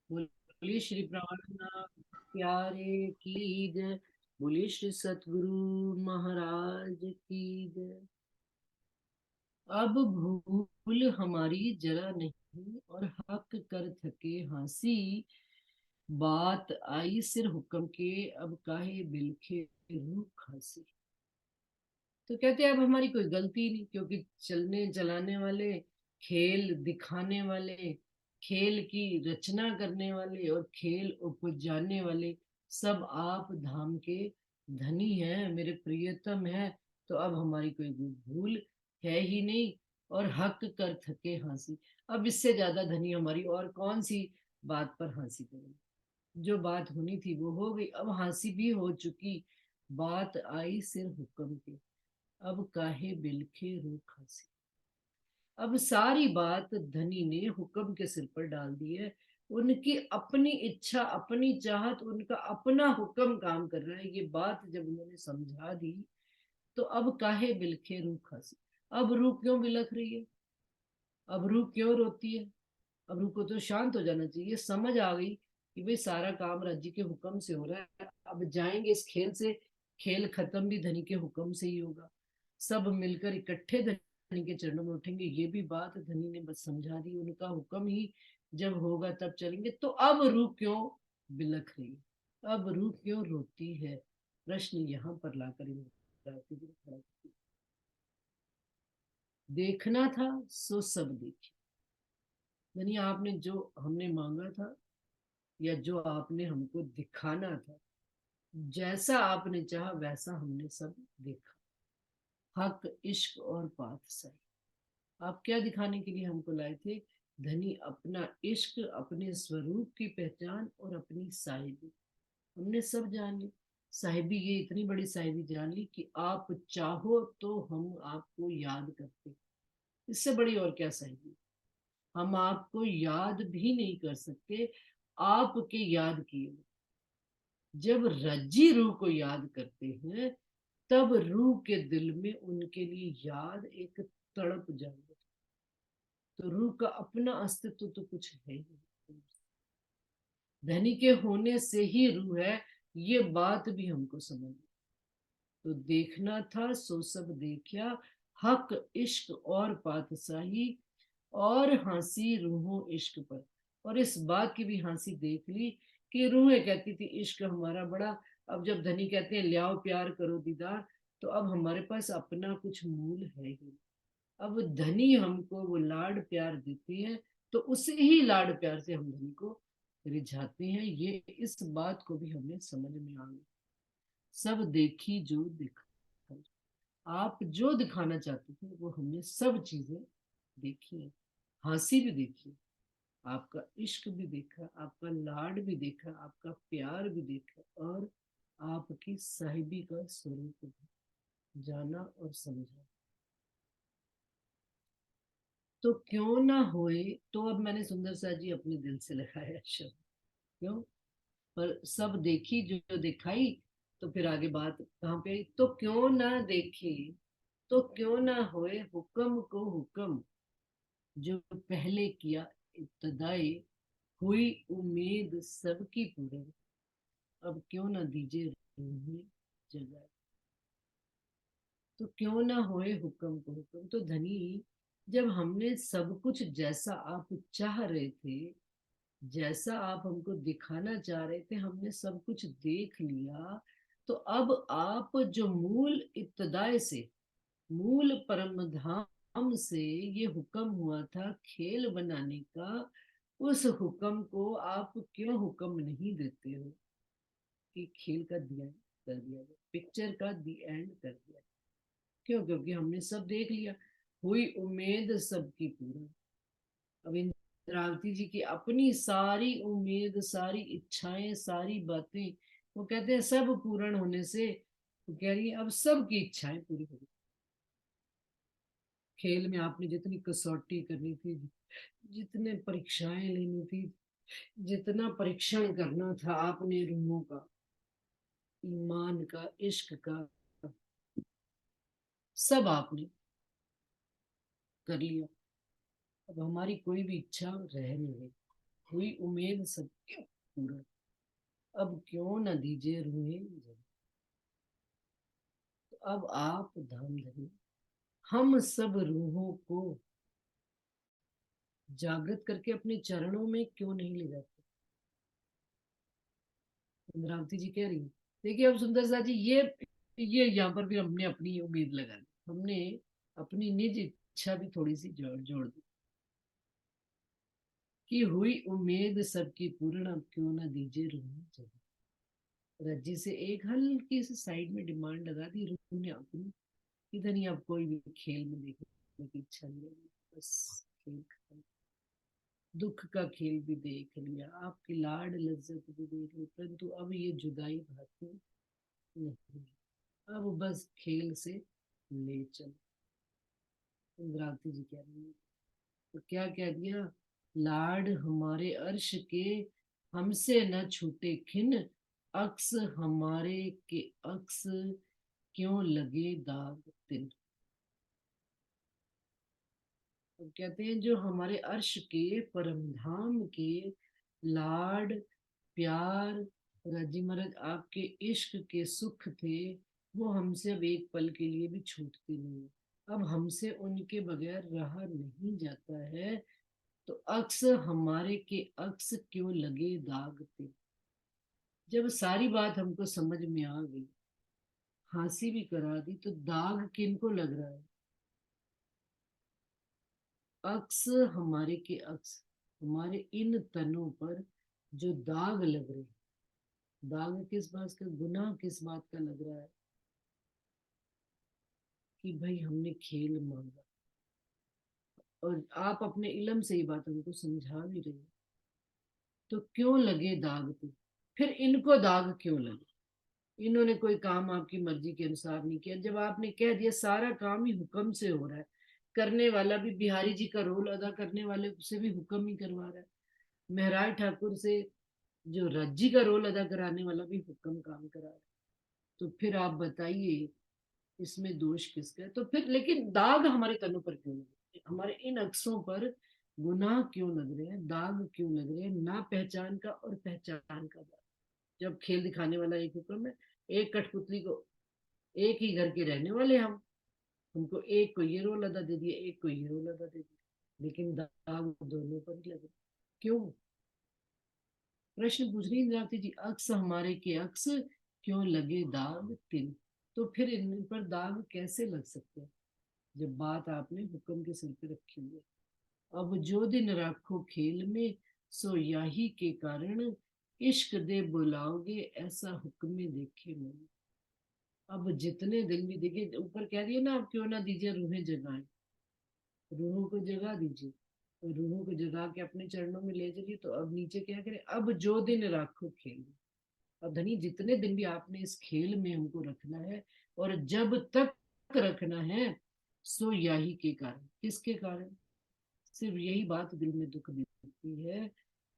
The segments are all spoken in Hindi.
बोलिए श्री प्राणनाथ प्यारे की जय। बोलिए श्री सतगुरु महाराज की जय। अब भूल हमारी जरा नहीं और हक कर थके हंसी। बात आई सिर हुक्म के अब काहे बिलखे रूह खांसी। तो कहते हैं अब हमारी कोई गलती नहीं, क्योंकि चलने चलाने वाले, खेल दिखाने वाले, खेल की रचना करने वाले और खेल उपजाने वाले सब आप धाम के धनी हैं, मेरे प्रियतम हैं। तो अब हमारी कोई भूल है ही नहीं और हक कर थके हंसी। अब इससे ज्यादा धनी हमारी और कौन सी बात पर हंसी करेंगे। जो बात होनी थी वो हो गई, अब हंसी भी हो चुकी। बात आई सिर हुक्म के अब काहे बिलखे रूह खांसी। अब सारी बात धनी ने हुक्म के सिर पर डाल दी है। उनकी अपनी इच्छा, अपनी चाहत, उनका अपना हुक्म काम कर रहा है। ये बात जब उन्होंने समझा दी तो अब काहे बिलखे रूह खांसी। अब रूह क्यों बिलख रही है, अब रूह क्यों रोती है। अब रूह को तो शांत हो जाना चाहिए। समझ आ गई कि भाई सारा काम राज्य के हुक्म से हो रहा है, अब जाएंगे इस खेल से। खेल खत्म भी धनी के हुक्म से ही होगा। सब मिलकर इकट्ठे धनी के चरणों में उठेंगे। ये भी बात धनी ने बस समझा दी, उनका हुक्म ही जब होगा तब चलेंगे। तो अब रूह क्यों बिलख रही है, अब रूह क्यों रोती है। प्रश्न यहाँ पर लाकर खड़ा किया। देखना था सो सब देखी। यानी आपने जो हमने मांगा था या जो आपने हमको दिखाना था, जैसा आपने चाहा वैसा हमने सब देखा। हक इश्क और पात सही। आप क्या दिखाने के लिए हमको लाए थे। धनी अपना इश्क, अपने स्वरूप की पहचान और अपनी साहिबी हमने सब जान ली। साहिबी, ये इतनी बड़ी साहिबी जान ली कि आप चाहो तो हम आपको याद करते। इससे बड़ी और क्या साहिबी। हम आपको याद भी नहीं कर सकते, आपके याद किए। जब रज्जी रूह को याद करते हैं तब रूह के दिल में उनके लिए याद एक तड़प जागृत। तो रूह का अपना अस्तित्व तो कुछ है ही नहीं। धनी के होने से ही रूह है, ये बात भी हमको समझ। तो देखना था सो सब देखा। हक इश्क और पातशाही और हंसी रूहों इश्क पर। और इस बात की भी हंसी देख ली कि रूहें कहती थी इश्क हमारा बड़ा। अब जब धनी कहते हैं ले आओ प्यार करो दीदार, तो अब हमारे पास अपना कुछ मूल है ही। अब धनी हमको वो लाड प्यार देते हैं तो उसे ही लाड प्यार से हम धनी को रिझाते हैं। ये इस बात को भी हमें समझ में आ गया। सब देखी जो दिखा, आप जो दिखाना चाहते थे वो हमने सब चीजें देखी है। हंसी भी देखी, आपका इश्क भी देखा, आपका लाड भी देखा, आपका प्यार भी देखा और आपकी साहिबी का स्वरूप भी जाना और समझा। तो क्यों ना होए। तो अब मैंने सुंदर सा जी अपने दिल से लगाया शब्द। क्यों, पर सब देखी जो दिखाई। तो फिर आगे बात कहाँ पे आई? तो क्यों ना देखे, तो क्यों ना होए हुक्म को हुक्म जो पहले किया इब्तदाई। हुई उम्मीद सबकी पूरी, अब क्यों ना दीजिए रूहें जगाए। तो क्यों ना होए हुक्म को हुक्म। तो धनी, जब हमने सब कुछ जैसा आप चाह रहे थे, जैसा आप हमको दिखाना चाह रहे थे, हमने सब कुछ देख लिया। तो अब आप जो मूल इब्तदाए से, मूल परम धाम से ये हुक्म हुआ था खेल बनाने का, उस हुक्म को आप क्यों हुक्म नहीं देते हो कि खेल का दी एंड कर दिया जाए, पिक्चर का दी एंड कर दिया। क्यों, क्योंकि हमने सब देख लिया। हुई उम्मीद सबकी पूरा। अब इंद्रावती जी की अपनी सारी उम्मीद, सारी इच्छाएं, सारी बातें, वो कहते हैं सब पूर्ण होने से, वो कह रही है अब सबकी इच्छाएं पूरी हो गई। खेल में आपने जितनी कसौटी करनी थी, जितने परीक्षाएं लेनी थी, जितना परीक्षण करना था आपने रूहों का, ईमान का, इश्क का, सब आपने कर लिया। अब हमारी कोई भी इच्छा रह नहीं गई। हुई उम्मीद सबकी पूरा, अब क्यों न दीजिए रूहें जब। तो अब आप धाम धरिए, हम सब रूहों को जागृत करके अपने चरणों में क्यों नहीं ले जाते। इंद्रावती जी कह रही, देखिए अब सुंदर सा जी, ये यहाँ पर भी हमने अपनी उम्मीद लगा दी, हमने अपनी निज इच्छा भी थोड़ी सी जोड़ दी कि हुई उम्मीद सबकी पूर्ण, अब क्यों ना दीजिए रूह जब। रज्जी से एक हल्की सी साइड में डिमांड लगा दी रूह ने अपनी, इधर ही अब कोई भी खेल में देखने की इच्छा नहीं लगी, बस खेल खत्म। दुख का खेल भी देख लिया, आपकी लाड लज्जत भी देख ली, परंतु अब ये जुदाई भाती नहीं, अब बस खेल से ले चल। इंद्रावती जी कह रही है, तो क्या कह दिया, लाड हमारे अर्श के हमसे न छूटे खिन, अक्स हमारे के अक्स क्यों लगे दाग तिल। तो कहते हैं जो हमारे अर्श के परम धाम के लाड प्यार, रजी महाराज आपके इश्क के सुख थे, वो हमसे अब एक पल के लिए भी छूटते नहीं। अब हमसे उनके बगैर रहा नहीं जाता है, तो अक्स हमारे के अक्स क्यों लगे दाग थे। जब सारी बात हमको समझ में आ गई, फांसी भी करा दी, तो दाग किनको लग रहा है। अक्स हमारे के अक्स, हमारे इन तनों पर जो दाग लग रहे, दाग किस बात का, गुनाह किस बात का लग रहा है कि भाई हमने खेल मांगा। और आप अपने इलम से ही बात हमको समझा भी रहे, तो क्यों लगे दाग पे। फिर इनको दाग क्यों लगे, इन्होंने कोई काम आपकी मर्जी के अनुसार नहीं किया। जब आपने कह दिया सारा काम ही हुक्म से हो रहा है, करने वाला भी बिहारी जी का रोल अदा करने वाले से भी हुक्म ही करवा रहा है, महराज ठाकुर से जो रज्जी का रोल अदा कराने वाला भी हुक्म काम करा रहा है, तो फिर आप बताइए इसमें दोष किसका है। तो फिर लेकिन दाग हमारे तनों पर क्यों लगे, हमारे इन अक्सों पर गुनाह क्यों लग रहे हैं, दाग क्यों लग रहे हैं, ना पहचान का और पहचान का दाग। जब खेल दिखाने वाला एक हुक्म है, एक कठपुतली को, एक ही घर के रहने वाले हम, हमको एक को ये रोल अदा दे दिया, एक को ये रोल अदा दे दिया, लेकिन दाग दोनों पर ही लगे। क्यों, प्रश्न पूछ रही इंद्रावती जी, अक्स हमारे के अक्स क्यों लगे दाग तिल। तो फिर इन पर दाग कैसे लग सकते हैं जब बात आपने हुक्म के सिर पे रखी हुई है। अब जो दिन राखो खेल में, सो याही के कारण, इश्क दे बुलाओगे ऐसा हुक्म देखे मैंने। अब जितने दिन भी देखिए ऊपर कह रही है ना, आप क्यों ना दीजिए रूहें जगाएं, रूहों को जगा दीजिए, और रूहों को जगा के अपने चरणों में ले चलिए। तो अब नीचे क्या करें, अब जो दिन राखो खेल। अब धनी जितने दिन भी आपने इस खेल में हमको रखना है, और जब तक रखना है, सो यही के कारण, किसके कारण, सिर्फ यही बात दिल में दुख देती है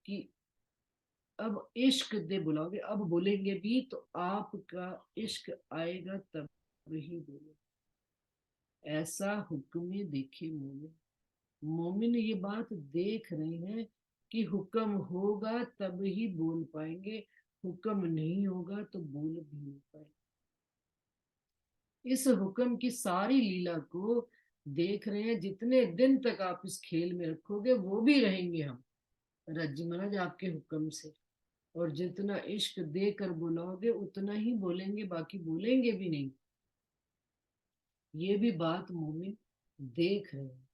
कि अब इश्क दे बुलाओगे, अब बोलेंगे भी तो आपका इश्क आएगा तब ही बोले, ऐसा हुक्म देखे मोमिन। मोमिन ये बात देख रहे हैं कि हुक्म होगा तब ही बोल पाएंगे, हुक्म नहीं होगा तो बोल भी नहीं पाएंगे। इस हुक्म की सारी लीला को देख रहे हैं, जितने दिन तक आप इस खेल में रखोगे वो भी रहेंगे हम रज्जी महाराज आपके हुक्म से, और जितना इश्क देकर बुलाओगे उतना ही बोलेंगे, बाकी बोलेंगे भी नहीं। ये भी बात मोमिन देख रहे हैं।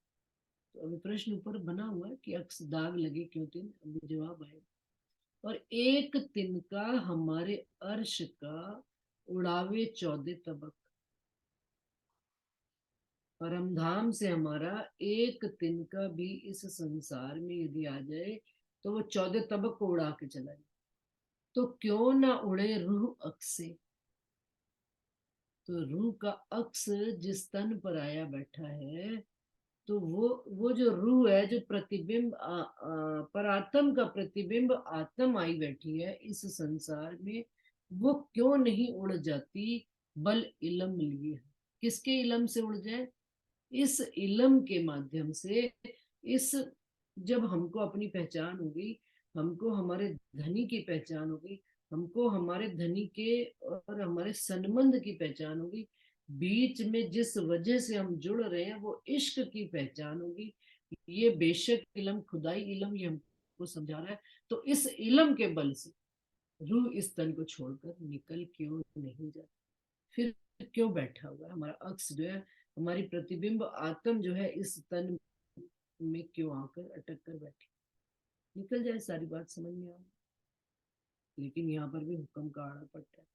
तो अभी प्रश्न ऊपर बना हुआ है कि अक्स दाग लगे क्यों तिन, अभी जवाब आएगा। और एक तिनका हमारे अर्श का, उड़ावे 14 तबक। परमधाम से हमारा एक तिनका भी इस संसार में यदि आ जाए, तो वो 14 तबक को उड़ा के चला जाए। तो क्यों ना उड़े रूह अक्स से। तो रूह का अक्स जिस तन पर आया बैठा है, तो वो जो रूह है, जो प्रतिबिंब परात्म का प्रतिबिंब आत्म आई बैठी है इस संसार में, वो क्यों नहीं उड़ जाती, बल इलम लिए। किसके इलम से उड़ जाए, इस इलम के माध्यम से। इस जब हमको अपनी पहचान होगी, हमको हमारे धनी की पहचान होगी, हमको हमारे धनी के और हमारे संबंध की पहचान होगी, बीच में जिस वजह से हम जुड़ रहे हैं वो इश्क की पहचान होगी। ये बेशक इल्म, खुदाई इल्म ये हमको समझा रहा है। तो इस इल्म के बल से रूह इस तन को छोड़कर निकल क्यों नहीं जाती, फिर क्यों बैठा हुआ है हमारा अक्स जो है, हमारी प्रतिबिंब आत्म जो है इस तन में क्यों आकर अटक कर बैठी। निकल जाए, सारी बात समझ में आ। लेकिन यहाँ पर भी हुक्म का आड़ा पड़ता है।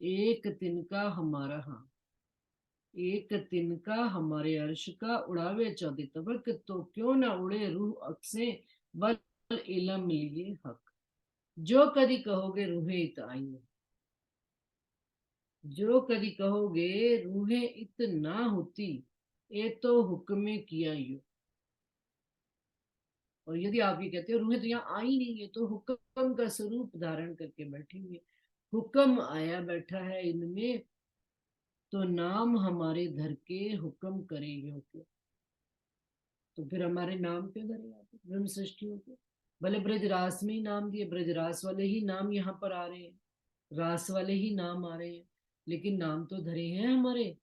एक तिनका हमारा, हाँ, एक तिनका हमारे अर्श का, उड़ावे चौदह तबक, तो क्यों ना उड़े रूह अक्से, बल इलम लिए हक। जो कदी कहोगे रूहें इत आई, जो कदी कहोगे रूहें इत ना होती, ये तो हुक्म किया यूं। और यदि आप ये कहते हो रूहें तो यहाँ आई नहीं है, तो हुक्म का स्वरूप धारण करके बैठी हुई है, हुक्म आया बैठा है इनमें, तो नाम हमारे धर के हुक्म करे यूं क्यों। तो फिर हमारे नाम क्यों धरे यहाँ पे ब्रह्म सृष्टियों के। भले ब्रजरास में ही नाम दिए, ब्रजरास वाले ही नाम यहाँ पर आ रहे हैं, रास वाले ही नाम आ रहे हैं, लेकिन नाम तो धरे हैं हमारे।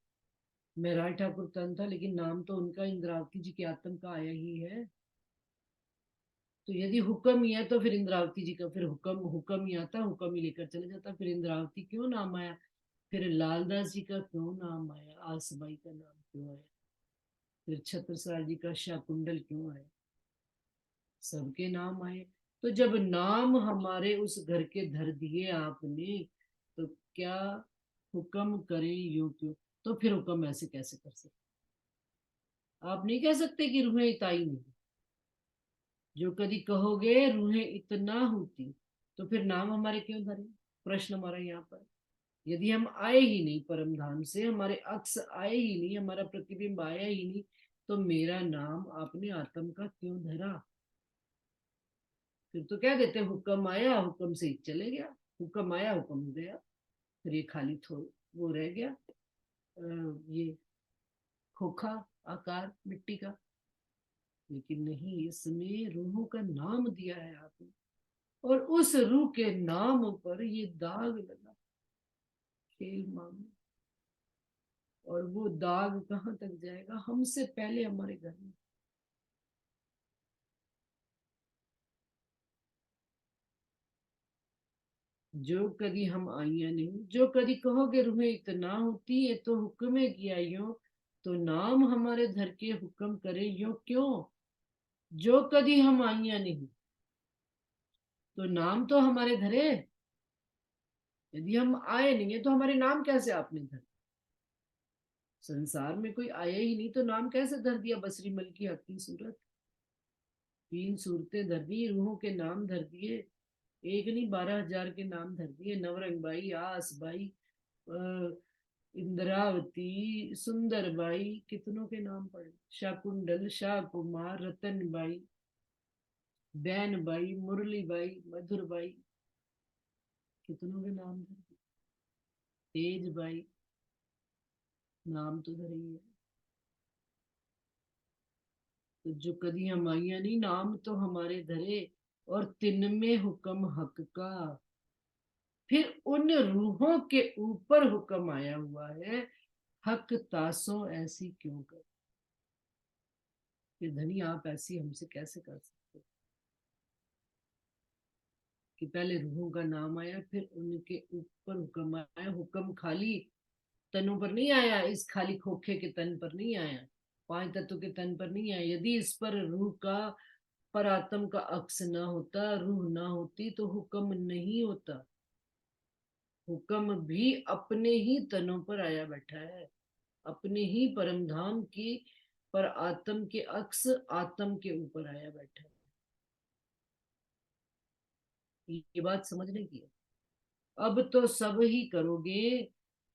महराज ठाकुर तन था, लेकिन नाम तो उनका इंद्रावती जी के आत्म का आया ही है। तो यदि हुक्म ही है तो फिर इंद्रावती जी का फिर हुक्म हुक्म ही आता, हुक्म ही लेकर चले जाता, फिर इंद्रावती क्यों नाम आया, फिर लालदास जी का क्यों नाम आया, आसबाई का नाम क्यों आया, फिर छत्रसाल जी का शाकुंडल क्यों आया, सबके नाम आए। तो जब नाम हमारे उस घर के धर दिए आपने, तो क्या हुक्म करें यूं क्यों। तो फिर हुक्म ऐसे कैसे कर सकते। आप नहीं कह सकते कि रूहें इताई नहीं, जो कभी कहोगे रूहें इतना होती, तो फिर नाम हमारे क्यों धरे। प्रश्न हमारा यहाँ पर, यदि हम आए ही नहीं परम धाम से, हमारे अक्स आए ही नहीं, हमारा प्रतिबिंब आया ही नहीं, तो मेरा नाम आपने आत्म का क्यों धरा। फिर तो क्या देते, हुक्म आया हुक्म से ही चले गया, हुक्म आया हुक्म गया, फिर ये खाली थोड़ा वो रह गया, ये खोखा आकार मिट्टी का। लेकिन नहीं, इसमें रूहों का नाम दिया है आपने, और उस रूह के नाम पर ये दाग लगा, खेल मांगे। और वो दाग कहाँ तक जाएगा, हमसे पहले हमारे घर में। जो कभी हम आइया नहीं, जो कभी कहोगे रूहें इतना होती है, तो हुक्म किया यूं, तो नाम हमारे धर के हुक्म करे यो क्यों। जो कभी हम आइया नहीं, तो नाम तो हमारे धरे। यदि हम आए नहीं है तो हमारे नाम कैसे आपने धरे। संसार में कोई आया ही नहीं तो नाम कैसे धर दिया। बसरी मल की अपनी सूरत, तीन सूरतें धर दी, रूहों के नाम धर दिए, एक नहीं 12,000 के नाम धर दिए। नवरंग बाई, आस बाई, इंद्रावती, सुंदर बाई, कितनों के नाम पड़े। शाकुंडल, शाह कुमार, रतन बाई, बैन बाई, मुरली बाई, मधुर बाई, कितनों के नाम धर दिए। तेज बाई, नाम तो धरे ही है। तो जो कदी हम आइया नहीं, नाम तो हमारे धरे, और तिन में हुक्म हक का। फिर उन रूहों के ऊपर हुक्म आया हुआ है, हक तासों ऐसी क्यों कर। कि धनी आप ऐसी हमसे कैसे कर सकते हो, कि पहले रूहों का नाम आया, फिर उनके ऊपर हुक्म आया। हुक्म खाली तनों पर नहीं आया, इस खाली खोखे के तन पर नहीं आया, पांच तत्व के तन पर नहीं आया। यदि इस पर रूह का, पर आत्म का अक्स ना होता, रूह ना होती, तो हुक्म नहीं होता। हुक्म भी अपने ही तनों पर आया बैठा है, अपने ही परम धाम की, पर आत्म के अक्स आत्म के ऊपर आया बैठा है। ये बात समझने की है। अब तो सब ही करोगे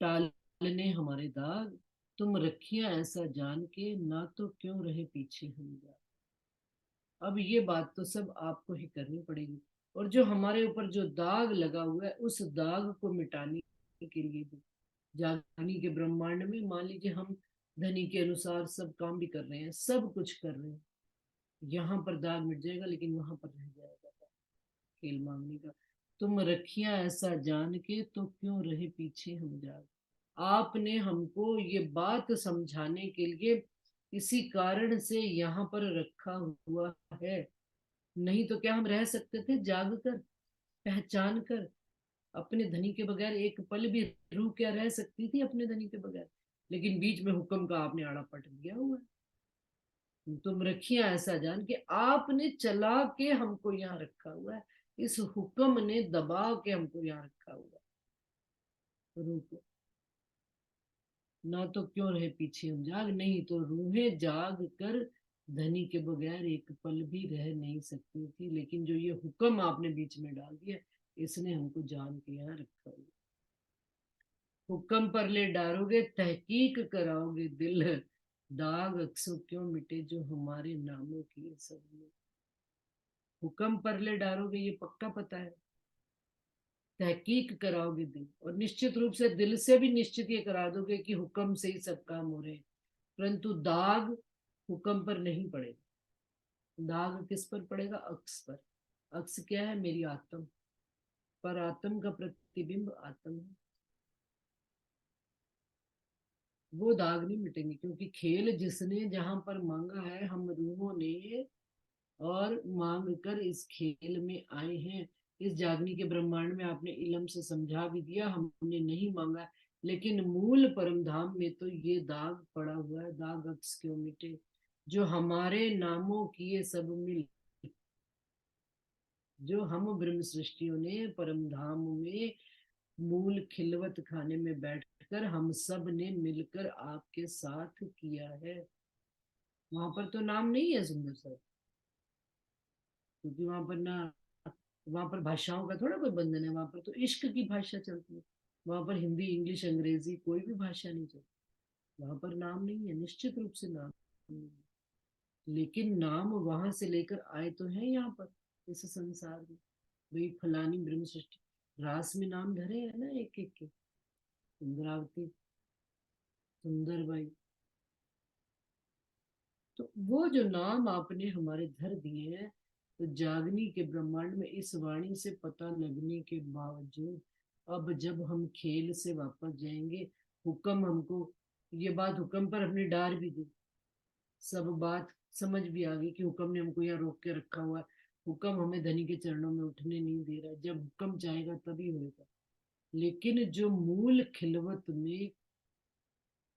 टालने हमारे दाग, तुम रखिया ऐसा जान के, ना तो क्यों रहे पीछे हम जा। अब ये बात तो सब आपको ही करनी पड़ेगी, और जो हमारे ऊपर जो दाग लगा हुआ है, उस दाग को मिटाने के लिए भी जागनी के ब्रह्मांड में मान लीजिए हम धनी के अनुसार सब काम भी कर रहे हैं, सब कुछ कर रहे हैं, यहाँ पर दाग मिट जाएगा लेकिन वहां पर रह जाएगा खेल मांगने का। तुम रखिया ऐसा जान के तो क्यों रहे पीछे हम जाग। आपने हमको ये बात समझाने के लिए इसी कारण से यहाँ पर रखा हुआ है। नहीं तो क्या हम रह सकते थे जाग कर, पहचान कर। अपने धनी के बगैर एक पल भी रूह क्या रह सकती थी अपने धनी के बगैर। लेकिन बीच में हुक्म का आपने आड़ा पट दिया हुआ है। तुम रखिए ऐसा जान के आपने चला के हमको यहाँ रखा हुआ है। इस हुक्म ने दबा के हमको यहाँ रखा हुआ है। रूह को ना तो क्यों रहे पीछे हम जाग, नहीं तो रूहें जाग कर धनी के बगैर एक पल भी रह नहीं सकती थी। लेकिन जो ये हुक्म आपने बीच में डाल दिया, इसने हमको जान के यहाँ रखा हुआ। हुक्म पर ले डारोगे तहकीक कराओगे दिल, दाग अक्सों क्यों मिटे जो हमारे नामों की सब में। हुक्म पर ले डारोगे ये पक्का पता है, तहकीक कराओगे दिल, और निश्चित रूप से दिल से भी निश्चित ये करा दोगे कि हुक्म से ही सब काम हो रहे हैं। परंतु दाग हुक्म पर नहीं पड़ेगा। दाग किस पर पड़ेगा? अक्स पर। अक्स क्या है? मेरी आत्म। पर आत्म का प्रतिबिंब आत्म है। वो दाग नहीं मिटेंगे, क्योंकि खेल जिसने जहां पर मांगा है हम रूहों ने, और मांग कर इस खेल में आए हैं। इस जागनी के ब्रह्मांड में आपने इलम से समझा भी दिया, हमने नहीं मांगा। लेकिन मूल परम धाम में तो ये दाग पड़ा हुआ है। दाग अक्स क्यों मिटे जो हमारे नामों किए सब मिल। जो हम ब्रह्म सृष्टियों ने परम धाम में मूल खिलवत खाने में बैठकर हम सब ने मिलकर आपके साथ किया है। वहां पर तो नाम नहीं है सुंदर सर, क्योंकि वहां पर ना, वहां पर भाषाओं का थोड़ा कोई बंधन है। वहां पर तो इश्क की भाषा चलती है। वहां पर हिंदी इंग्लिश अंग्रेजी कोई भी भाषा नहीं चलती। वहां पर नाम नहीं है, निश्चित रूप से नाम नहीं है। लेकिन नाम वहां से लेकर आए तो हैं यहाँ पर इस संसार में। भाई फलानी ब्रह्म सृष्टि, रास में नाम धरे है ना एक एक के। इंद्रावती, सुंदर बाई। तो वो जो नाम आपने हमारे धर दिए हैं, तो जागनी के ब्रह्मांड में इस वाणी से पता लगने के बावजूद अब जब हम खेल से वापस जाएंगे, हुक्म हमको, ये बात हुक्म पर हमने डाल भी दी। सब बात समझ भी आ गई कि हुक्म ने हमको यहाँ रोक के रखा हुआ है। हुक्म हमें धनी के चरणों में उठने नहीं दे रहा है। जब हुक्म चाहेगा तभी होगा। लेकिन जो मूल खिलवत में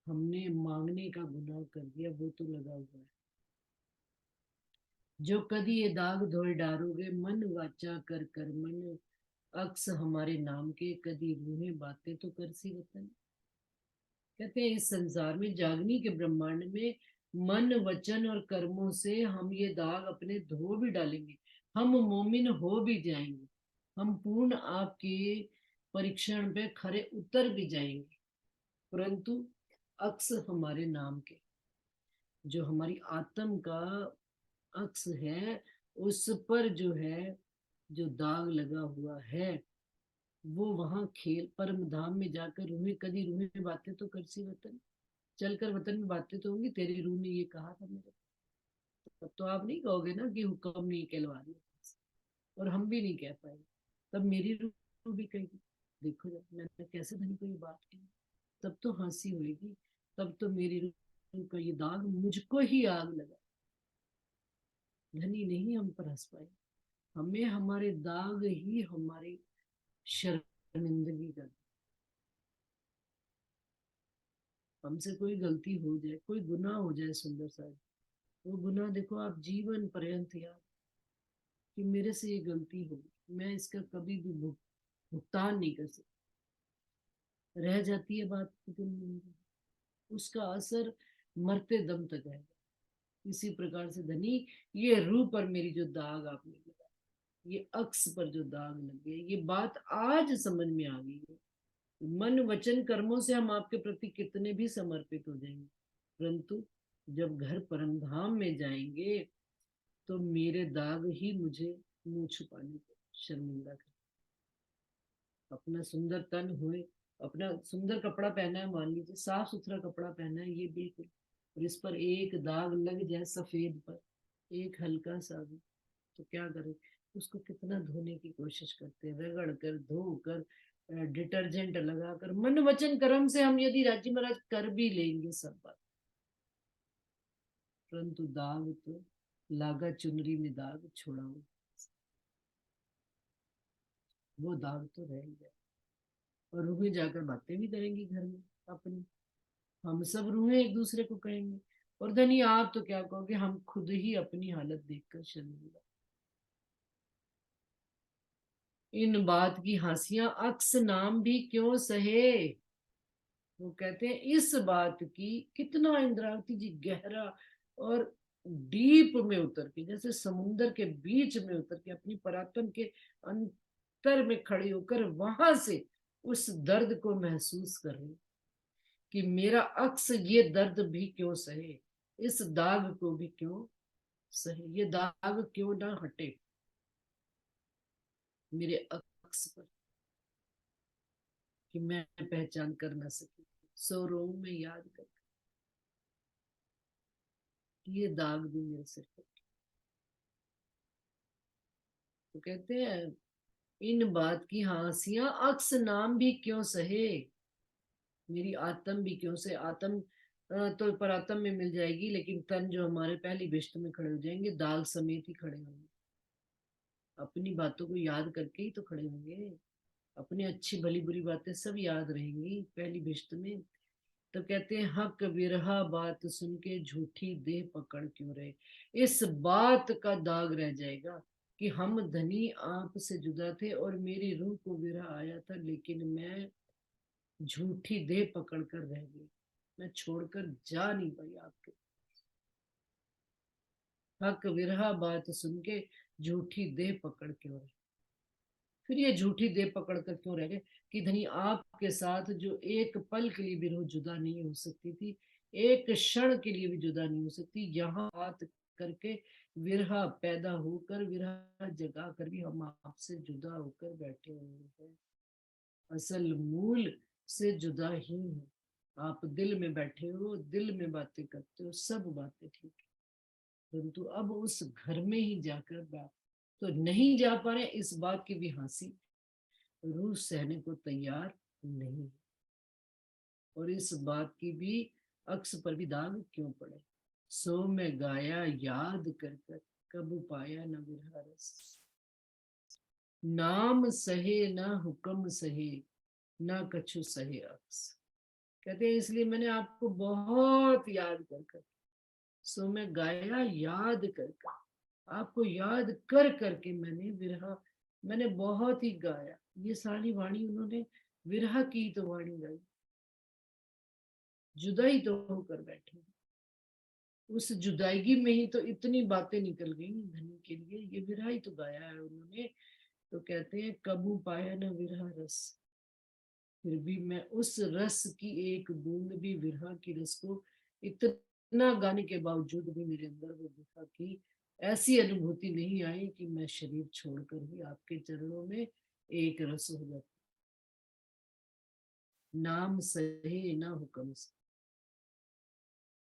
हमने मांगने का गुनाह कर दिया, वो तो लगा हुआ है। जो कदी ये दाग धोए डारोगे मन वाचा कर कर मन, अक्स हमारे नाम के कदी रूहें बातें तो कर सी वतन। कहते हैं इस संसार में जागनी के ब्रह्मांड में मन वचन और कर्मों से हम ये दाग अपने धो भी डालेंगे। हम मोमिन हो भी जाएंगे। हम पूर्ण आपके परीक्षण पे खरे उतर भी जाएंगे। परंतु अक्स हमारे नाम के, जो हमारी आत्म का अक्स है, उस पर जो है, जो दाग लगा हुआ है, वो वहां खेल परम धाम में जाकर रूहें, कदी रूहें बातें तो कर सी वतन। चलकर वतन में बातें तो होंगी, तेरी रूह ने ये कहा था मेरे। तब तो आप नहीं कहोगे ना कि हुक्म नहीं कहलवा रही, और हम भी नहीं कह पाएंगे। तब मेरी रूह भी कहेगी, देखो जब मैंने कैसे धनी को ये बात की। तब तो हंसी होगी। तब तो मेरी रूह का ये दाग मुझको ही आग लगा। धनी नहीं हम पर हंस पाए। हमें हमारे दाग ही हमारी शर्मिंदगी कर। हमसे कोई गलती हो जाए, कोई गुनाह हो जाए सुंदर साहब, वो गुनाह देखो आप जीवन पर्यंत याद कि मेरे से ये गलती हो, मैं इसका कभी भी भुगतान नहीं कर सकती। रह जाती है बात दिल में, उसका असर मरते दम तक है। इसी प्रकार से धनी, ये रूह पर मेरी जो दाग आपने लगा, ये अक्स पर जो दाग लग गए, ये बात आज समझ में आ गई है। मन वचन कर्मों से हम आपके प्रति कितने भी समर्पित हो जाएंगे, परंतु जब घर परम धाम में जाएंगे तो मेरे दाग ही मुझे मुंह छुपाने को शर्मिंदा कर। अपना सुंदर तन हुए, अपना सुंदर कपड़ा पहना है, मान लीजिए साफ सुथरा कपड़ा पहना है, ये बिल्कुल, और इस पर एक दाग लग जाए सफेद पर, एक हल्का सा भी, तो क्या करें, उसको कितना धोने की कोशिश करते हैं, रगड़ कर धो कर डिटर्जेंट लगाकर, मन वचन कर्म से हम यदि राजी महाराज कर भी लेंगे सब बात, परंतु दाग तो लागा चुनरी में दाग छोड़ा हो, वो दाग तो रह गया। और रूहें जाकर बातें भी करेंगी घर में अपनी, हम सब रूहें एक दूसरे को कहेंगे। और धनी आप तो क्या कहोगे, हम खुद ही अपनी हालत देखकर शर्मिंदा। इन बात की हंसियां अक्स नाम भी क्यों सहे। वो कहते हैं इस बात की, कितना इंद्रावती जी गहरा और डीप में उतर के, जैसे समुन्दर के बीच में उतर के, अपनी परातन के अंतर में खड़े होकर वहां से उस दर्द को महसूस कर रहे, कि मेरा अक्स ये दर्द भी क्यों सहे, इस दाग को भी क्यों सहे, ये दाग क्यों ना हटे मेरे अक्स पर, कि मैं पहचान कर ना सकी, सो रो में याद कर, ये दाग भी मेरे सिर पर। तो कहते हैं इन बात की हंसियां अक्स नाम भी क्यों सहे, मेरी आत्म भी क्यों से, आत्म तो परात्म में मिल जाएगी, लेकिन तन जो हमारे पहली बिश्त में खड़े हो जाएंगे, दाग समेत ही खड़े होंगे, अपनी बातों को याद करके ही तो खड़े होंगे, अपनी अच्छी भली बुरी बातें सब याद रहेंगी पहली बिश्त में। तो कहते हैं हक विरहा बात सुन के झूठी देह पकड़ क्यों रहे, इस बात का दाग रह जाएगा कि हम धनी आप से जुदा थे और मेरी रूह को विरह आया था, लेकिन मैं झूठी देह पकड़ कर रह गई, मैं छोड़कर जा नहीं पाई आपके। हक विरहा बात सुन के झूठी देह पकड़ क्यों रहे, फिर ये झूठी देह पकड़ कर क्यों रह गए, कि धनी आपके साथ जो एक पल के लिए भी रूह जुदा नहीं हो सकती थी, एक क्षण के लिए भी जुदा नहीं हो सकती, यहाँ बात करके विरहा पैदा होकर, विरहा जगा कर भी हम आपसे जुदा होकर बैठे हुए हैं, असल मूल से जुदा ही है। आप दिल में बैठे हो, दिल में बातें करते हो, सब बातें ठीक है, परंतु अब उस घर में ही जाकर बात तो नहीं जा पा रहे, इस बात की भी हंसी रूह सहने को तैयार नहीं, और इस बात की भी अक्स पर भी दाग क्यों पड़े, सो मैं गाया याद कर कर, कब पाया न विरह रस, नाम सहे ना हुक्म सहे, ना कछु सहे अक्स। कहते हैं इसलिए मैंने आपको बहुत याद कर कर, सो मैं गाया याद कर कर, आपको याद कर करके मैंने विरह, मैंने बहुत ही गाया, ये सारी वाणी उन्होंने विरह की तो वाणी गाई, जुदाई तो होकर बैठे, उस जुदाईगी में ही तो इतनी बातें निकल गई धनी के लिए, ये विरह ही तो गाया है उन्होंने। तो कहते हैं कबू पाया न विरह रस, फिर भी मैं उस रस की एक बूंद भी, विरह की रस को इतना गाने के बावजूद भी मेरे अंदर वो विरह की ऐसी अनुभूति नहीं आई कि मैं शरीर छोड़कर ही आपके चरणों में एक रस हो जाता, नाम सहे ना हुक्म से।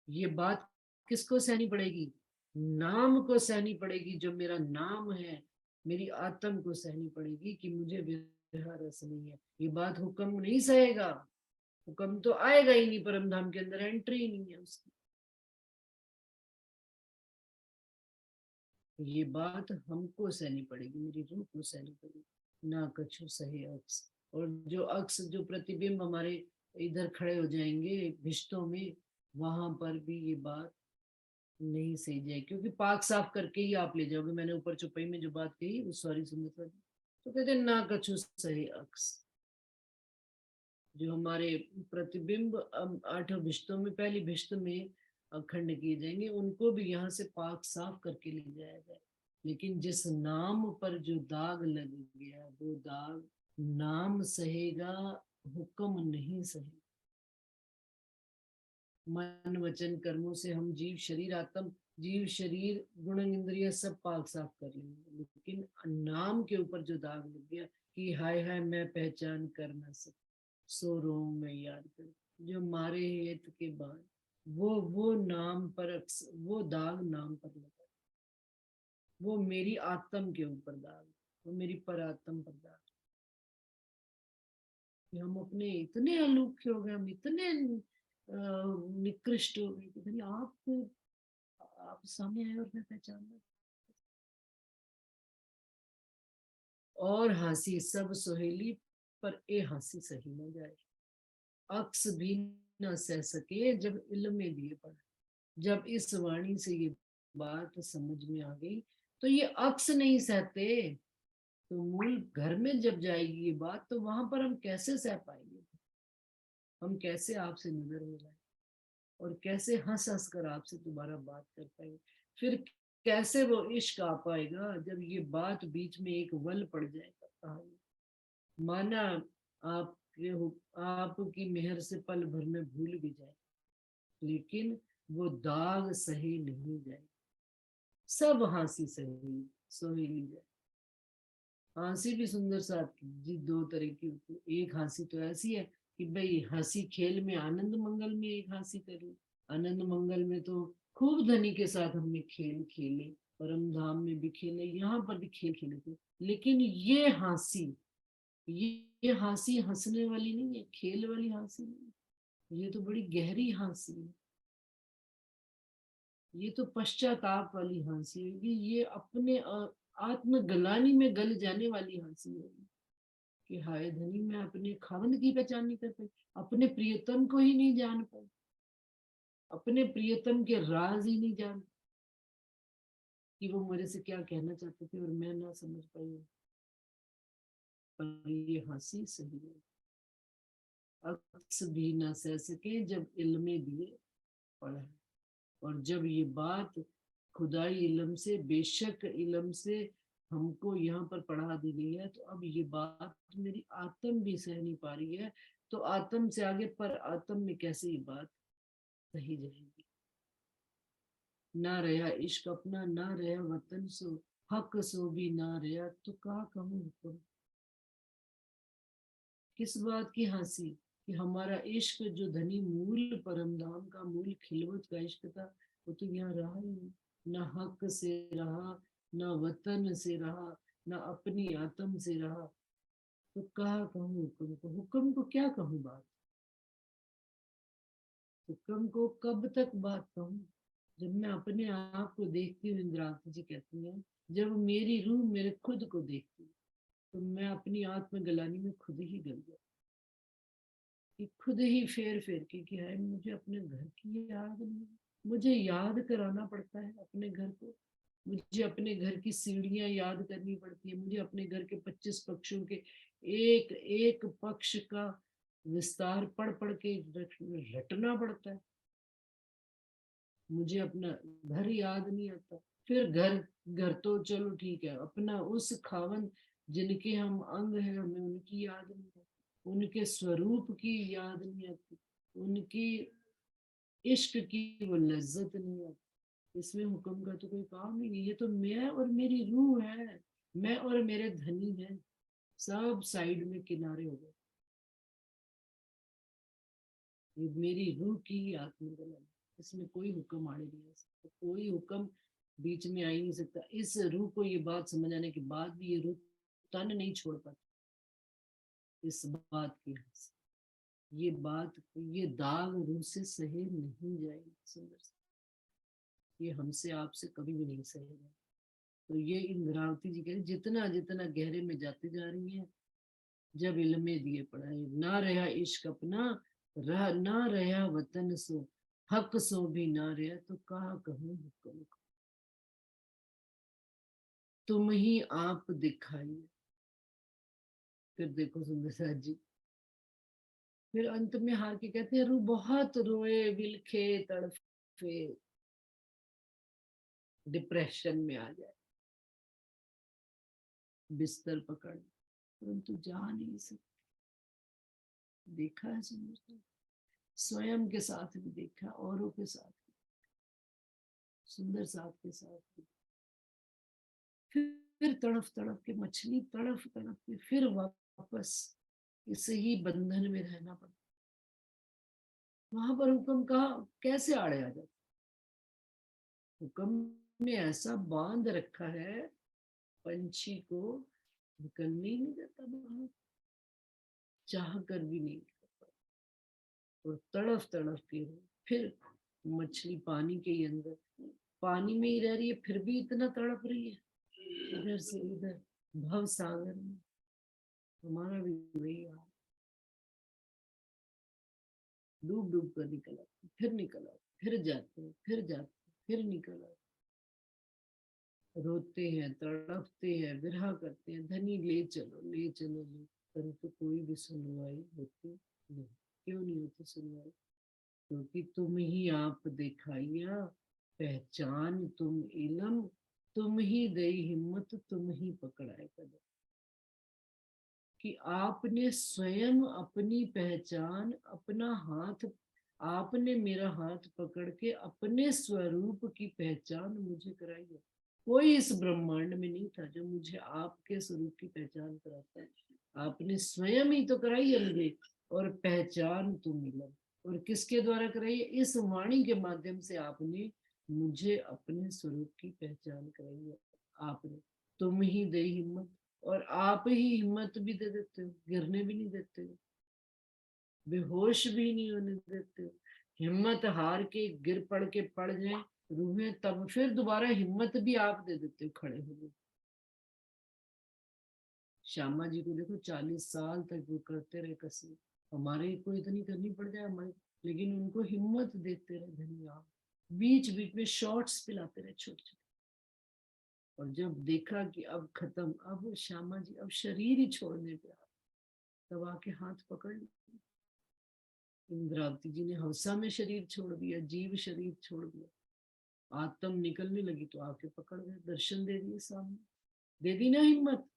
ये बात किसको सहनी पड़ेगी, नाम को सहनी पड़ेगी, जो मेरा नाम है, मेरी आत्म को सहनी पड़ेगी कि मुझे विरह रस नहीं है, ये बात हुक्म नहीं सहेगा, हुक्म तो आएगा ही नहीं, परम धाम के अंदर एंट्री ही नहीं है उसकी, ये बात हमको सहनी पड़ेगी, मेरी रूह को सहनी पड़ेगी, ना कछु सहे अक्स। और जो अक्स, जो प्रतिबिंब हमारे इधर खड़े हो जाएंगे भिश्तों में, वहां पर भी ये बात नहीं सही जाए, क्योंकि पाक साफ करके ही आप ले जाओगे, मैंने ऊपर चुपई में जो बात कही वो सॉरी सुंदर, तो कहते ना कछु सही अक्स, जो हमारे प्रतिबिंब आठों भिश्तों में, पहली भिश्त में अखंड किए जाएंगे, उनको भी यहाँ से पाक साफ करके ले जाया जाए, लेकिन जिस नाम पर जो दाग लग गया, वो दाग नाम सहेगा, हुक्म नहीं सहेगा। मन वचन कर्मों से हम जीव शरीर आत्म, जीव शरीर गुण इंद्रिय सब पाक साफ कर लेंगे, लेकिन नाम के ऊपर जो दाग लग गया कि हाय हाय मैं पहचान कर ना सकता, सो रो मैं याद कर, जो मारे हेत के बाद वो नाम पर वो दाग नाम पर लगा, वो मेरी आत्म के ऊपर दाग, वो मेरी परात्म पर दाग। कि हम अपने इतने अलूखे हो गए, हम इतने निकृष्ट हो गए कि भाई आप सामने आए और मैं पहचान। और हंसी सब सुहेली, पर ए हंसी सही न जाए। अक्स भी न सह सके जब इल्म में दिए पड़ा। जब इस वाणी से ये बात समझ में आ गई, तो ये अक्स नहीं सहते। तो मूल घर में जब जाएगी ये बात, तो वहां पर हम कैसे सह पाएंगे? हम कैसे आपसे नजर मिलाएं, और कैसे हंस हंस कर आपसे दोबारा बात कर पाएंगे? फिर कैसे वो इश्क आ पाएगा जब ये बात बीच में एक वल पड़ जाएगा कहानी? माना आपकी मेहर से पल भर में भूल भी जाए, लेकिन वो दाग सही नहीं जाए। सब हंसी सही सोहेली जाए। हंसी भी सुंदर साथ की जी दो तरह की होती है। एक हंसी तो ऐसी है कि भाई हंसी खेल में आनंद मंगल में एक हंसी करी। आनंद मंगल में तो खूब धनी के साथ हमने खेल खेले, परम धाम में भी खेले, यहाँ पर भी खेल खेले थे। लेकिन ये हंसी हंसने वाली नहीं है, खेल वाली हंसी नहीं है। ये तो बड़ी गहरी हंसी है। ये तो पश्चाताप वाली हंसी होगी। ये अपने आत्मग्लानि में गल जाने वाली हंसी होगी कि हाय धनी, मैं अपने खावंद की पहचान नहीं कर पाई, अपने प्रियतम को ही नहीं जान पाई, अपने प्रियतम के राज ही नहीं जान, कि वो मेरे से क्या कहना चाहते थे और मैं ना समझ पाई। पर ये हंसी सही है। अक्स भी ना सह सके जब इल्मे दिए पड़ा। और जब ये बात खुदाई इलम से, बेशक इलम से हमको यहाँ पर पढ़ा दी गई है, तो अब ये बात मेरी आत्म भी सह नहीं पा रही है। तो आत्म से आगे पर आत्म में कैसे ये बात सही जाएगी? ना रहा इश्क अपना, ना रहा वतन सो, हक सो भी ना रहा, तो कहा कहूँ हुक्म। किस बात की हंसी कि हमारा इश्क जो धनी मूल परमधाम का, मूल खिलवत का इश्क था, वो तो यहाँ रहा ही नहीं। ना हक से रहा, ना वतन से रहा, ना अपनी आत्म से रहा। तो कहा कहूँ हुक्म को, हुक्म को क्या कहूँ बात, हुक्म को कब तक बात कहूँ? जब मैं अपने आप को देखती हूँ, इंद्रावती जी कहती हैं, जब मेरी रूह मेरे खुद को देखती है, तो मैं अपनी आत्म गलानी में खुद ही गल गया, कि खुद ही फेर फेर के कि है मुझे अपने घर की याद नहीं। मुझे याद कराना पड़ता है अपने घर को। मुझे अपने घर की सीढ़ियां याद करनी पड़ती है। मुझे अपने घर के 25 पक्षों के एक एक पक्ष का विस्तार पढ़ पढ़ के रटना पड़ता है। मुझे अपना घर याद नहीं आता। फिर घर घर तो चलो ठीक है, अपना उस खावन जिनके हम अंग हैं, हमें उनकी याद नहीं आती, उनके स्वरूप की याद नहीं आती, उनकी इश्क की वो लज्जत नहीं आती। इसमें हुक्म का तो कोई काम ही नहीं। ये तो मैं और मेरी रूह है, मैं और मेरे धनी है, सब साइड में किनारे हो गए। ये मेरी रूह की ही आत्मगला है। इसमें कोई हुक्म आड़े नहीं आ सकता, कोई हुक्म बीच में आ ही नहीं सकता। इस रूह को ये बात समझ आने के बाद भी ये रूह तन नहीं छोड़ पाती इस बात की वजह से। ये बात, ये दाग रूह से सहे नहीं जाएगी। सुंदर से ये हमसे आपसे कभी भी नहीं सहेगा। तो ये इंद्रावती जी कह रही, जितना जितना गहरे में जाते जा रही हैं, जब इल्मे दिए पढ़ाए, ना रहा इश्क अपना, ना रहा वतन सो, हक सो भी ना रहा, तो कहा कहूँ हुक्म को। तुम ही आप दिखाइए। फिर देखो सुंदर साथ जी, फिर अंत में हार के कहते हैं, रू बहुत रोए बिलखे तड़फे, डिप्रेशन में आ जाए, बिस्तर पकड़, परंतु जा नहीं सकते। देखा है सुंदर साथ, स्वयं के साथ भी देखा, औरों के साथ भी, सुंदर साथ के साथ भी। फिर तड़फ तड़फ के मछली, तड़फ तड़फ के फिर वापस इसे ही बंधन में रहना पड़ता। वहां पर हुक्म कहा कैसे आड़े आ जाता? हुक्म में ऐसा बांध रखा है, पंछी को निकलने ही नहीं देता बाहर, चाह कर भी नहीं निकलता, और तड़फ तड़फ के फिर मछली पानी के ही अंदर, पानी में ही रह रही है, फिर भी इतना तड़प रही है इधर से उधर भव सागर में। हमारा भी वही हाल, डूब डूब कर निकल आते, फिर निकल आते, फिर जाते, फिर जाते, फिर निकल आते, रोते हैं, तड़पते हैं, विरह करते हैं, धनी ले चलो ले चलो ले, परंतु कोई भी सुनवाई होती नहीं। क्यों नहीं होती सुनवाई? क्योंकि तुम ही आप दिखाइया, पहचान तुम इलम, तुम ही दई हिम्मत, तुम ही पकड़ाए कदम। कि आपने स्वयं अपनी पहचान, अपना हाथ, आपने मेरा हाथ पकड़ के अपने स्वरूप की पहचान मुझे कराई है। कोई इस ब्रह्मांड में नहीं था जो मुझे आपके स्वरूप की पहचान कराता है। आपने स्वयं ही तो कराई है मुझे, और पहचान तो मिला। और किसके द्वारा कराई है? इस वाणी के माध्यम से आपने मुझे अपने स्वरूप की पहचान कराई है। आपने, तुम ही दे हिम्मत, और आप ही हिम्मत भी दे देते हो, गिरने भी नहीं देते हो, बेहोश भी नहीं होने देते हो। हिम्मत हार के गिर पड़ के पड़ जाए रूहें, तब फिर दोबारा हिम्मत भी आप दे देते हो खड़े होने। श्यामा जी को देखो, 40 साल तक वो करते रहे कसरत, हमारे को इतनी करनी पड़ जाए हमारे, लेकिन उनको हिम्मत देते रहे धन्यवाद। बीच बीच में शॉर्ट्स पिलाते रहे छोटे छोटे। और जब देखा कि अब खत्म, अब श्यामा जी अब शरीर ही छोड़ने पे आ, तब आके हाथ पकड़ लिया। इंद्रावती जी ने हौसा में शरीर छोड़ दिया, जीव शरीर छोड़ दिया, आत्म निकलने लगी तो आके पकड़ गए, दर्शन दे दिए सामने, दे दी ना हिम्मत।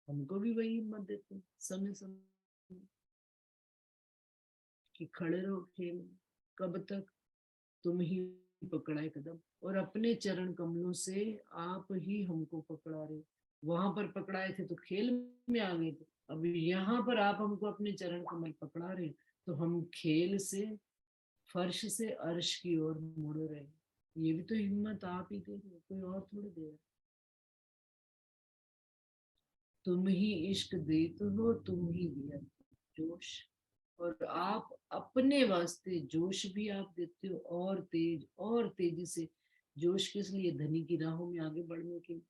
हमको भी वही हिम्मत देते समय समय कि खड़े रहो खेल, कब तक? तुम ही पकड़ाए कदम, और अपने चरण कमलों से आप ही हमको पकड़ा रहे। वहां पर पकड़ाए थे तो खेल में आ गए थे, अब यहाँ पर आप हमको अपने चरण कमल पकड़ा रहे, तो हम खेल से, फर्श से अर्श की ओर मुड़ रहे। ये भी तो हिम्मत आप ही दे रहे, कोई और थोड़ी दे रहा। तुम ही इश्क देते हो, तुम ही दिया जोश, और आप अपने वास्ते जोश भी आप देते हो, और तेजी से। जोश किस लिए? धनी की राहों में आगे बढ़ने के लिए।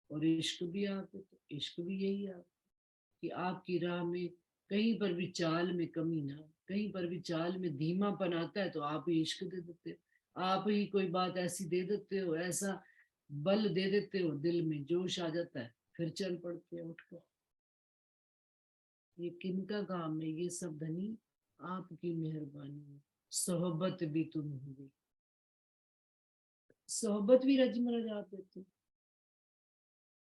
और इश्क भी आप देते हो, इश्क भी यही आप, कि आपकी राह में कहीं पर भी चाल में कमी ना, कहीं पर भी चाल में धीमापन आता है तो आप ही इश्क दे देते हो, आप ही कोई बात ऐसी दे देते हो, ऐसा बल दे देते हो, दिल में जोश आ जाता है, फिर चल पड़ते हैं उठकर। ये किनका काम है? ये सब धनी आपकी मेहरबानी है। सोहबत भी तुम हुई, सोहबत भी रज मरज आप देते।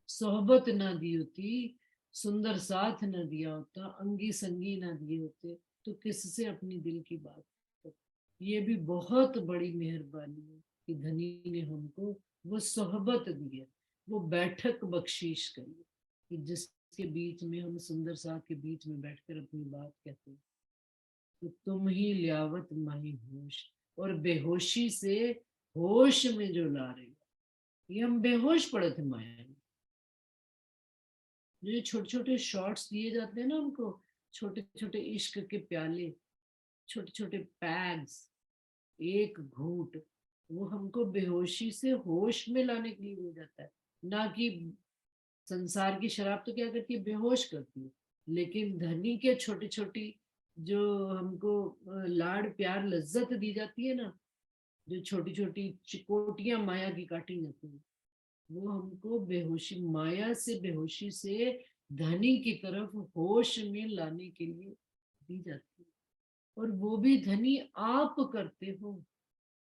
सोहबत ना दी होती, सुंदर साथ ना दिया होता, अंगी संगी ना दिए होते, तो किससे अपनी दिल की बात करते? ये भी बहुत बड़ी मेहरबानी है कि धनी ने हमको वो सोहबत दी है, वो बैठक बख्शीश करी है, कि जिसके बीच में हम सुंदर साथ के बीच में बैठकर अपनी बात कहते हैं। तो तुम ही लियावत माही होश, और बेहोशी से होश में जो ला रहे हो। ये हम बेहोश पड़े थे माया में। जो छोटे छोटे शॉट्स दिए जाते हैं ना हमको, छोटे छोटे इश्क के प्याले, छोटे छोटे पैग्स, एक घूट, वो हमको बेहोशी से होश में लाने के लिए मिल जाता है। ना कि संसार की शराब तो क्या करती है? बेहोश करती है। लेकिन धनी के छोटी छोटी जो हमको लाड़ प्यार लज्जत दी जाती है ना, जो छोटी छोटी चिकोटियां माया की काटी जाती है, वो हमको बेहोशी, माया से बेहोशी से धनी की तरफ होश में लाने के लिए दी जाती है। और वो भी धनी आप करते हो,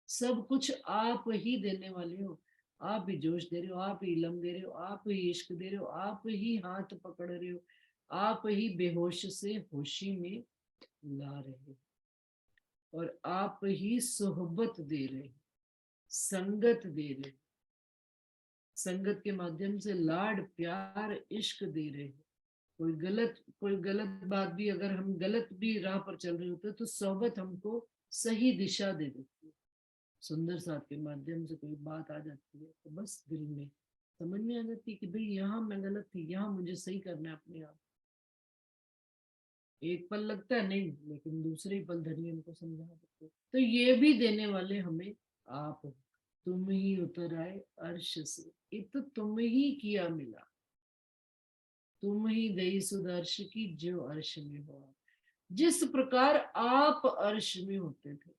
सब कुछ आप ही देने वाले हो। आप ही जोश दे रहे हो, आप ही इलम दे रहे हो, आप ही इश्क दे रहे हो, आप ही हाथ पकड़ रहे हो, आप ही बेहोश से होशी में ला रहे हो, और आप ही सोहबत दे रहे हो, संगत दे रहे हो, संगत के माध्यम से लाड प्यार इश्क दे रहे हो। कोई गलत बात भी, अगर हम गलत भी राह पर चल रहे होते तो सोहबत हमको सही दिशा दे देती है। सुंदर साथ के माध्यम से कोई बात आ जाती है तो बस दिल में समझ में आ जाती है कि भाई यहाँ मैं गलत थी, यहाँ मुझे सही करना है अपने आप। एक पल लगता है नहीं, लेकिन दूसरे ही पल धनी उनको समझा देते हैं। तो ये भी देने वाले हमें आप हो। तुम ही उतर आए अर्श से, इत तुम ही किया मिला, तुम ही दई सुध अर्श की जो अर्श में हो। जिस प्रकार आप अर्श में होते थे,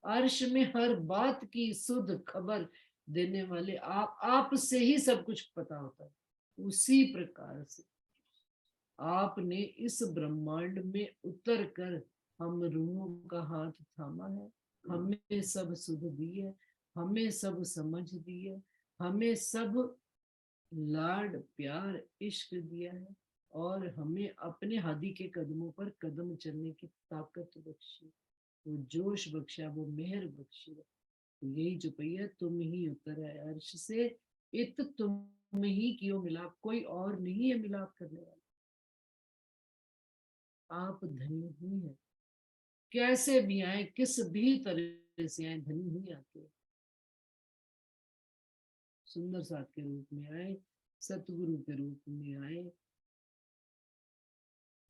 अर्श में हर बात की सुध खबर देने वाले आप से ही सब कुछ पता होता है। उसी प्रकार से आपने इस ब्रह्मांड में उतर कर हम रूहों का हाथ थामा है, हमें सब सुध दी है, हमें सब समझ दी है, हमें सब लाड प्यार इश्क दिया है, और हमें अपने हादी के कदमों पर कदम चलने की ताकत बख्शी, वो जोश बख्शा, वो मेहर बख्शी। तो यही जो पहिया तुम ही उतर है अर्श से, इत तुम ही क्यों मिलाप, कोई और नहीं है मिलाप करने वाला। आप धनी ही है, कैसे भी आए, किस भी तरह से आए, धनी ही आते हैं। सुंदर साथ के रूप में आए, सतगुरु के रूप में आए,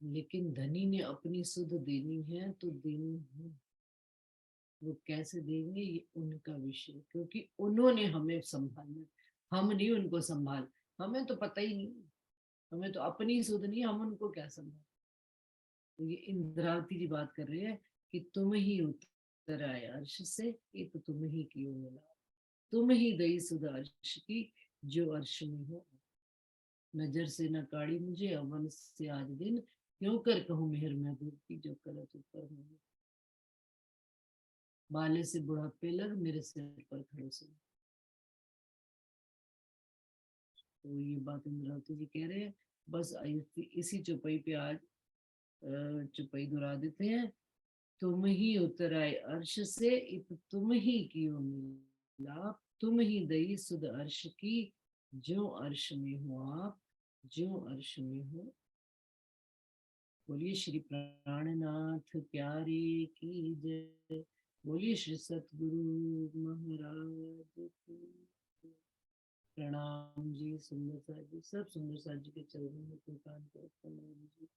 लेकिन धनी ने अपनी सुध देनी है तो देनी है। वो कैसे देंगे ये उनका विषय, क्योंकि उन्होंने हमें संभालना, हम नहीं उनको संभाल। हमें तो पता ही नहीं, हमें तो अपनी सुध नहीं, हम उनको क्या संभाल। तो ये इंद्रावती जी बात कर रहे हैं कि तुम ही उतर आए अर्श से, ये तो तुम ही की हो मिला, तुम ही दई सुध अर्श की जो अर्श में हो। नजर से न काढ़ी मुझे अवन से आज दिन, क्यों कर कहूँ मेहर महबूब की जो करत ऊपर में। बाले से बुढ़ापे लग मेरे सिर पर खड़े से। तो ये बात इंद्रावती जी कह रहे हैं। बस इसी चौपाई पे आज चौपाई दोहरा देते हैं। तुम ही उतर आए अर्श से, इत तुम ही कियो मिला, तुम ही दई सुध अर्श की जो अर्श में हो आप, जो अर्श में हो। बोलिए श्री प्राणनाथ प्यारे की जय, बोलिए श्री सतगुरु महाराज की। प्रणाम जी सुंदर साथ जी, सब सुंदर साथ जी के चरणों में प्रणाम करते हैं जी।